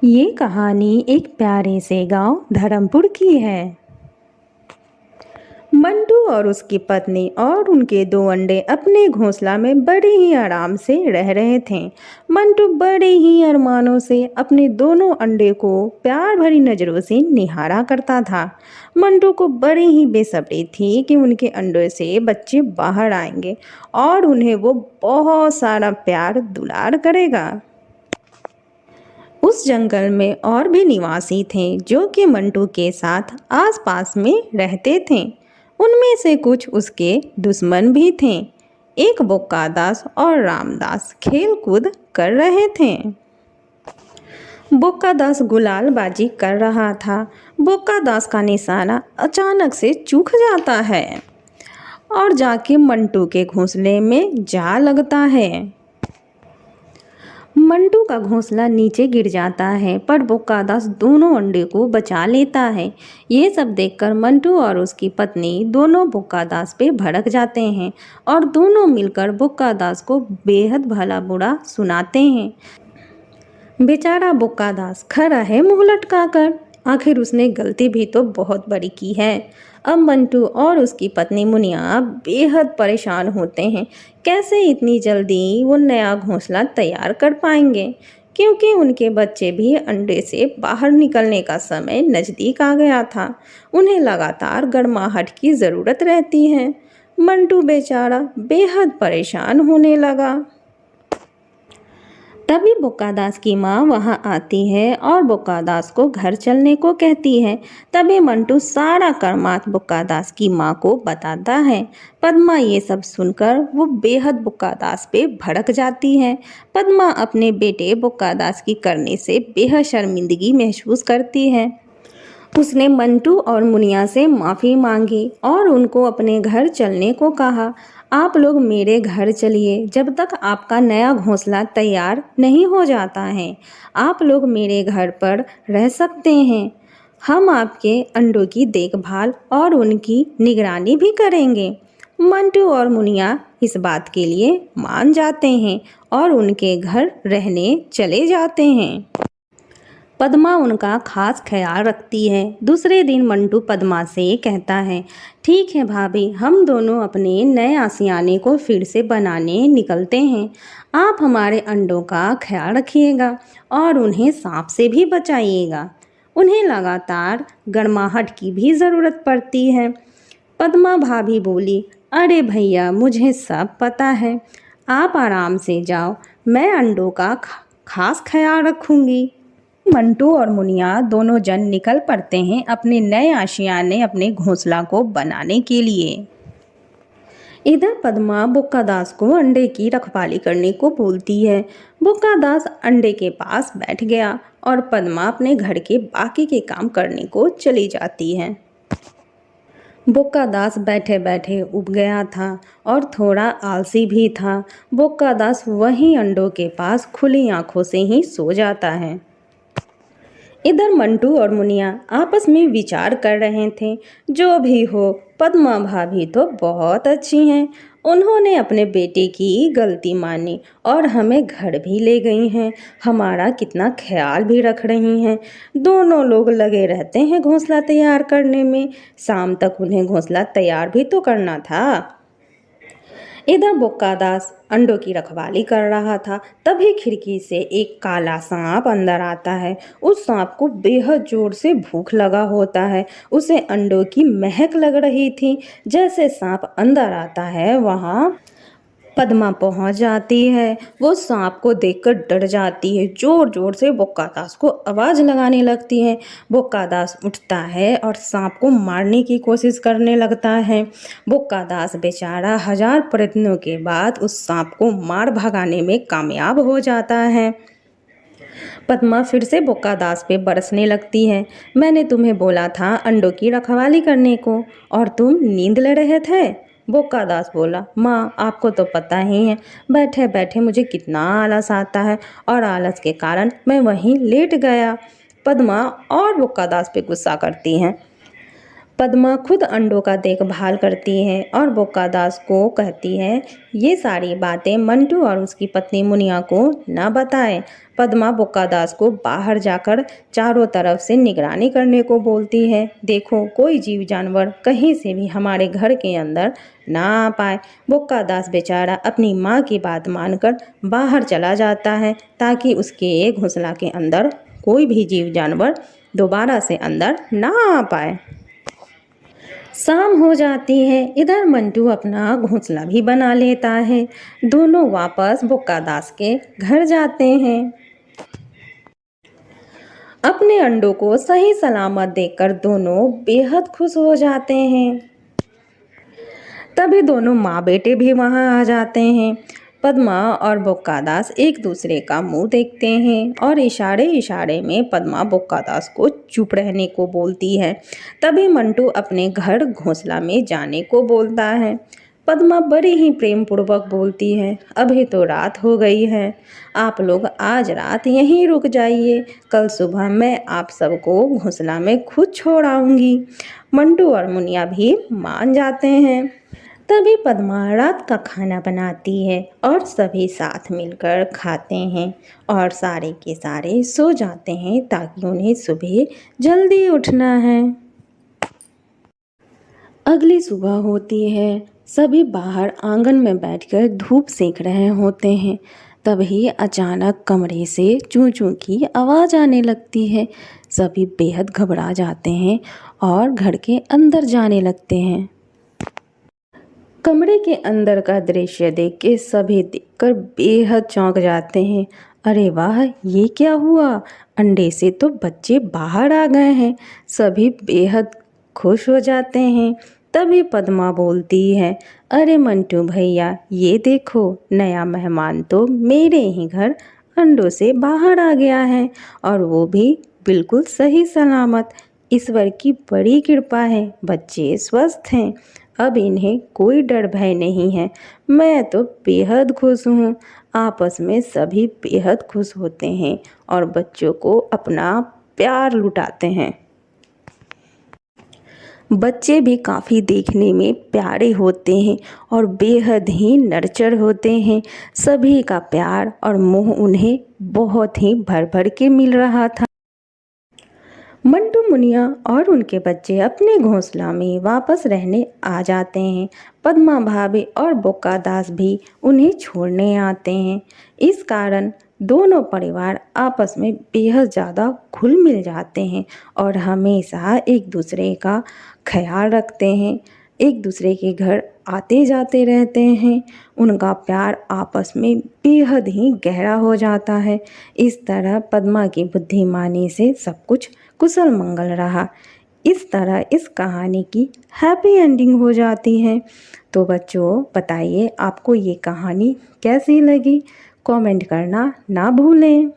ये कहानी एक प्यारे से गांव धर्मपुर की है। मंटू और उसकी पत्नी और उनके दो अंडे अपने घोंसला में बड़े ही आराम से रह रहे थे। मंटू बड़े ही अरमानों से अपने दोनों अंडे को प्यार भरी नज़रों से निहारा करता था। मंटू को बड़ी ही बेसब्री थी कि उनके अंडों से बच्चे बाहर आएंगे और उन्हें वो बहुत सारा प्यार दुलार करेगा। उस जंगल में और भी निवासी थे जो कि मंटू के साथ आसपास में रहते थे। उनमें से कुछ उसके दुश्मन भी थे। एक बोक्कादास और रामदास खेल कूद कर रहे थे। बोक्कादास गुलालबाजी कर रहा था। बोक्कादास का निशाना अचानक से चूक जाता है और जाके मंटू के घोंसले में जा लगता है। मंटू का घोंसला नीचे गिर जाता है पर बोक्कादास दोनों अंडे को बचा लेता है। ये सब देखकर मंटू और उसकी पत्नी दोनों बोक्कादास पे भड़क जाते हैं और दोनों मिलकर बोक्कादास को बेहद भला बुरा सुनाते हैं। बेचारा बोक्कादास खड़ा है मुंह लटकाकर। आखिर उसने गलती भी तो बहुत बड़ी की है। अब मंटू और उसकी पत्नी मुनिया बेहद परेशान होते हैं। कैसे इतनी जल्दी वो नया घोंसला तैयार कर पाएंगे, क्योंकि उनके बच्चे भी अंडे से बाहर निकलने का समय नज़दीक आ गया था। उन्हें लगातार गर्माहट की ज़रूरत रहती है। मंटू बेचारा बेहद परेशान होने लगा। तभी बोक्कादास की माँ वहाँ आती है और बोक्कादास को घर चलने को कहती है। तभी मंटू सारा कर्मात बोक्कादास की माँ को बताता है। पद्मा ये सब सुनकर वो बेहद बोक्कादास पे भड़क जाती है। पद्मा अपने बेटे बोक्कादास की करने से बेहद शर्मिंदगी महसूस करती है। उसने मंटू और मुनिया से माफ़ी मांगी और उनको अपने घर चलने को कहा। आप लोग मेरे घर चलिए जब तक आपका नया घोंसला तैयार नहीं हो जाता है। आप लोग मेरे घर पर रह सकते हैं। हम आपके अंडों की देखभाल और उनकी निगरानी भी करेंगे। मंटू और मुनिया इस बात के लिए मान जाते हैं और उनके घर रहने चले जाते हैं। पद्मा उनका खास ख्याल रखती है। दूसरे दिन मंटू पद्मा से कहता है, ठीक है भाभी, हम दोनों अपने नए आशियाने को फिर से बनाने निकलते हैं। आप हमारे अंडों का ख्याल रखिएगा और उन्हें सांप से भी बचाइएगा। उन्हें लगातार गर्माहट की भी ज़रूरत पड़ती है। पद्मा भाभी बोली, अरे भैया, मुझे सब पता है। आप आराम से जाओ, मैं अंडों का खास ख्याल रखूँगी। मंटू और मुनिया दोनों जन निकल पड़ते हैं अपने नए आशियाने अपने घोंसला को बनाने के लिए। इधर पद्मा बोक्कादास को अंडे की रखवाली करने को बोलती है। बोक्कादास अंडे के पास बैठ गया और पद्मा अपने घर के बाकी के काम करने को चली जाती है। बोक्कादास बैठे बैठे उब गया था और थोड़ा आलसी भी था। बोक्कादास वहीं अंडों के पास खुली आंखों से ही सो जाता है। इधर मंटू और मुनिया आपस में विचार कर रहे थे। जो भी हो, पद्मा भाभी तो बहुत अच्छी हैं। उन्होंने अपने बेटे की गलती मानी और हमें घर भी ले गई हैं। हमारा कितना ख्याल भी रख रही हैं। दोनों लोग लगे रहते हैं घोंसला तैयार करने में। शाम तक उन्हें घोंसला तैयार भी तो करना था। इधर बोक्कादास अंडों की रखवाली कर रहा था। तभी खिड़की से एक काला सांप अंदर आता है। उस सांप को बेहद जोर से भूख लगा होता है। उसे अंडों की महक लग रही थी। जैसे सांप अंदर आता है, वहाँ पद्मा पहुंच जाती है। वो सांप को देखकर डर जाती है। जोर जोर से बोक्कादास को आवाज़ लगाने लगती है। बोक्कादास उठता है और सांप को मारने की कोशिश करने लगता है। बोक्कादास बेचारा हजार प्रयत्नों के बाद उस सांप को मार भगाने में कामयाब हो जाता है। पद्मा फिर से बोक्कादास पे बरसने लगती है। मैंने तुम्हें बोला था अंडों की रखवाली करने को, और तुम नींद ले रहे थे। बोक्कादास बोला, माँ, आपको तो पता ही है बैठे बैठे मुझे कितना आलस आता है और आलस के कारण मैं वहीं लेट गया। पद्मा और बोक्कादास पे गुस्सा करती हैं। पद्मा खुद अंडों का देखभाल करती है और बोक्कादास को कहती है ये सारी बातें मंटू और उसकी पत्नी मुनिया को न बताए। पद्मा बोक्कादास को बाहर जाकर चारों तरफ से निगरानी करने को बोलती है। देखो कोई जीव जानवर कहीं से भी हमारे घर के अंदर ना आ पाए। बोक्कादास बेचारा अपनी माँ की बात मानकर बाहर चला जाता है ताकि उसके घोंसला के अंदर कोई भी जीव जानवर दोबारा से अंदर ना आ पाए। शाम हो जाती है। इधर मंटू अपना घोंसला भी बना लेता है। दोनों वापस बोक्कादास के घर जाते हैं। अपने अंडों को सही सलामत देखकर दोनों बेहद खुश हो जाते हैं। तभी दोनों माँ बेटे भी वहाँ आ जाते हैं। पद्मा और बोक्कादास एक दूसरे का मुंह देखते हैं और इशारे इशारे में पद्मा बोक्कादास को चुप रहने को बोलती है। तभी मंटू अपने घर घोंसला में जाने को बोलता है। पद्मा बड़ी ही प्रेम पूर्वक बोलती है, अभी तो रात हो गई है, आप लोग आज रात यहीं रुक जाइए, कल सुबह मैं आप सबको घोंसला में खुद छोड़ आऊँगी। मंटू और मुनिया भी मान जाते हैं। तभी पद्मा रात का खाना बनाती है और सभी साथ मिलकर खाते हैं और सारे के सारे सो जाते हैं ताकि उन्हें सुबह जल्दी उठना है। अगली सुबह होती है। सभी बाहर आंगन में बैठकर धूप सेक रहे होते हैं। तभी अचानक कमरे से चूं चूं की आवाज़ आने लगती है। सभी बेहद घबरा जाते हैं और घर के अंदर जाने लगते हैं। कमरे के अंदर का दृश्य देख के सभी देखकर बेहद चौंक जाते हैं। अरे वाह, ये क्या हुआ? अंडे से तो बच्चे बाहर आ गए हैं। सभी बेहद खुश हो जाते हैं। तभी पद्मा बोलती है, अरे मंटू भैया, ये देखो, नया मेहमान तो मेरे ही घर अंडों से बाहर आ गया है और वो भी बिल्कुल सही सलामत। ईश्वर की बड़ी कृपा है, बच्चे स्वस्थ हैं। अब इन्हें कोई डर भय नहीं है। मैं तो बेहद खुश हूँ। आपस में सभी बेहद खुश होते हैं और बच्चों को अपना प्यार लुटाते हैं। बच्चे भी काफ़ी देखने में प्यारे होते हैं और बेहद ही नर्चर होते हैं। सभी का प्यार और मोह उन्हें बहुत ही भर भर के मिल रहा था। मंटू मुनिया और उनके बच्चे अपने घोंसला में वापस रहने आ जाते हैं। पद्मा भाभी और बोक्कादास भी उन्हें छोड़ने आते हैं। इस कारण दोनों परिवार आपस में बेहद ज़्यादा घुल मिल जाते हैं और हमेशा एक दूसरे का ख्याल रखते हैं। एक दूसरे के घर आते जाते रहते हैं। उनका प्यार आपस में बेहद ही गहरा हो जाता है। इस तरह पद्मा की बुद्धिमानी से सब कुछ कुशल मंगल रहा। इस तरह इस कहानी की हैप्पी एंडिंग हो जाती है। तो बच्चों, बताइए आपको ये कहानी कैसी लगी? कमेंट करना ना भूलें।